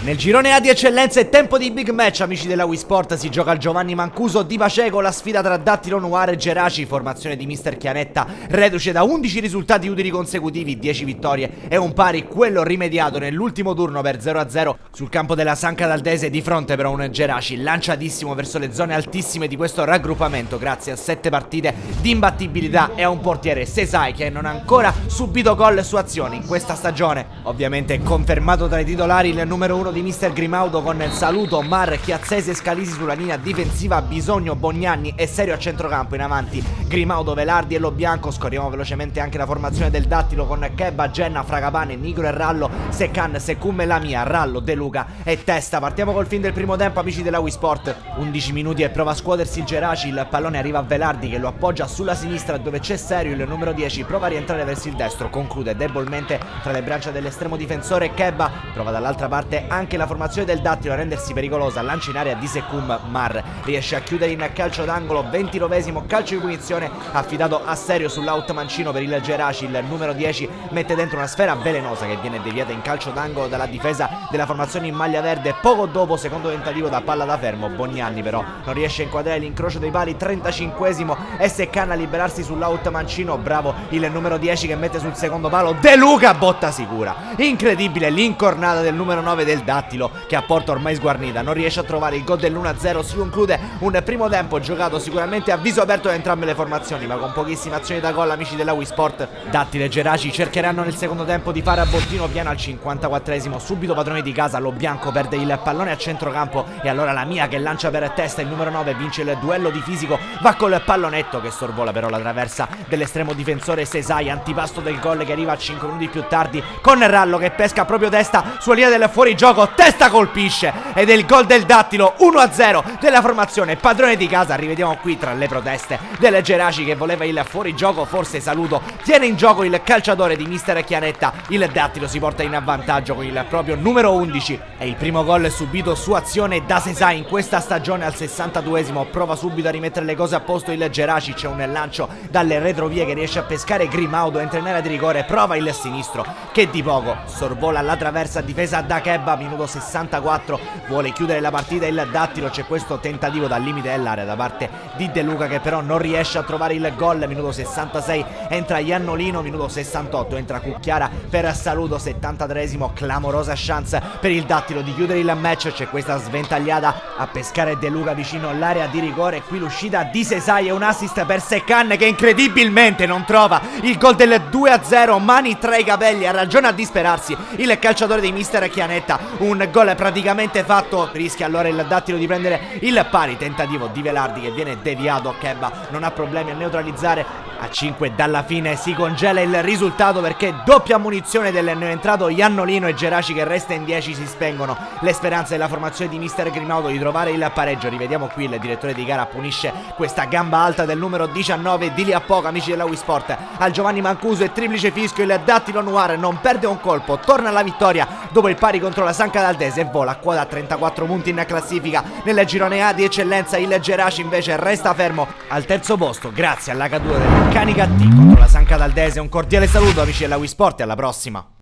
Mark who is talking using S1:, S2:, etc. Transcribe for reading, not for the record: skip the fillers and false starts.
S1: Nel girone A di eccellenza è tempo di big match, amici della Wii Sport. Si gioca al Giovanni Mancuso di Paceco la sfida tra Dattilo Noir e Geraci, formazione di Mister Chianetta, reduce da 11 risultati utili consecutivi, 10 vittorie e un pari, quello rimediato nell'ultimo turno per 0-0 sul campo della San Cataldese. Di fronte però un Geraci lanciatissimo verso le zone altissime di questo raggruppamento grazie a 7 partite di imbattibilità e a un portiere, Sesai, che non ha ancora subito gol su azioni in questa stagione. Ovviamente è confermato tra i titolari il numero 1 di Mister Grimaudo con Saluto, Mar, Chiazzese e Scalisi sulla linea difensiva, Bisogno, Bognanni e Serio a centrocampo. In avanti Grimaudo, Velardi e Lo Bianco. Scorriamo velocemente anche la formazione del Dattilo con Kebba, Genna, Fragapane, Nigro e Rallo, Seccan, Secum e Lamia, Rallo, De Luca e Testa. Partiamo col fin del primo tempo, amici della Wii Sport. 11 minuti e prova a scuotersi il Geraci, il pallone arriva a Velardi che lo appoggia sulla sinistra dove c'è Serio, il numero 10 prova a rientrare verso il destro, conclude debolmente tra le braccia dell'estremo difensore Kebba. Prova dall'altra parte anche la formazione del Dattilo a rendersi pericolosa, lancia in area di Secum, Mar riesce a chiudere in calcio d'angolo, 29esimo calcio di punizione affidato a Serio sull'out mancino per il Geraci. Il numero 10 mette dentro una sfera velenosa che viene deviata in calcio d'angolo dalla difesa della formazione in maglia verde. Poco dopo, secondo tentativo da palla da fermo, Bognanni però non riesce a inquadrare l'incrocio dei pali, 35esimo e Seccan a liberarsi sull'out mancino. Bravo il numero 10 che mette sul secondo palo, De Luca, botta sicura. Incredibile l'incornata del numero 9 del Dattilo che a porta ormai sguarnita non riesce a trovare il gol dell'1-0. Si conclude un primo tempo giocato sicuramente a viso aperto da entrambe le formazioni, ma con pochissime azioni da gol, amici della Wii Sport. Dattilo e Geraci cercheranno nel secondo tempo di fare a bottino pieno al 54esimo, subito padroni di casa. Lo Bianco perde il pallone a centrocampo e allora Lamia che lancia per testa, il numero 9 vince il duello di fisico, va col pallonetto che sorvola però la traversa dell'estremo difensore Sesai, antipasto del gol che arriva a 5 minuti più tardi con Rallo che pesca proprio Testa sulla linea del fuorigioco. Testa colpisce ed è il gol del Dattilo, 1-0 della formazione padrone di casa. Rivediamo qui tra le proteste del Geraci che voleva il fuorigioco, forse Saluto tiene in gioco il calciatore di Mister Chianetta. Il Dattilo si porta in vantaggio con il proprio numero 11 e il primo gol subito su azione da Sesai in questa stagione al 62esimo. Prova subito a rimettere le cose a posto il Geraci, c'è un lancio dalle retrovie che riesce a pescare Grimaudo, entra in area di rigore, prova il sinistro che di poco sorvola la traversa difesa da Kebba. Minuto 64, vuole chiudere la partita il Dattilo, c'è questo tentativo dal limite dell'area da parte di De Luca che però non riesce a trovare il gol. Minuto 66 entra Iannolino, minuto 68 entra Cucchiara per Saluto, 73esimo clamorosa chance per il Dattilo di chiudere il match, c'è questa sventagliata a pescare De Luca vicino all'area di rigore. Qui l'uscita di Sesai e un assist per Seccan che incredibilmente non trova il gol del 2-0, mani tra i capelli, ha ragione a disperarsi il calciatore di Mister Chianetta. Un gol praticamente fatto, rischia allora il Dattilo di prendere il pari, tentativo di Velardi che viene deviato, Kebba non ha problemi a neutralizzare. A 5 dalla fine si congela il risultato perché doppia munizione del neoentrato Iannolino e Geraci che resta in 10 si spengono le speranze della formazione di Mister Grimaudo di trovare il pareggio. Rivediamo qui il direttore di gara punisce questa gamba alta del numero 19 di lì a poco, amici della Wii Sport. Al Giovanni Mancuso e triplice fischio, il Dattilo Noir non perde un colpo, torna alla vittoria dopo il pari contro la San Cataldese e vola a quota a 34 punti in classifica. Nel girone A di eccellenza il Geraci invece resta fermo al terzo posto grazie alla caduta del Canicatti contro la San Cataldese. Un cordiale saluto, amici della Wii Sport, e alla prossima.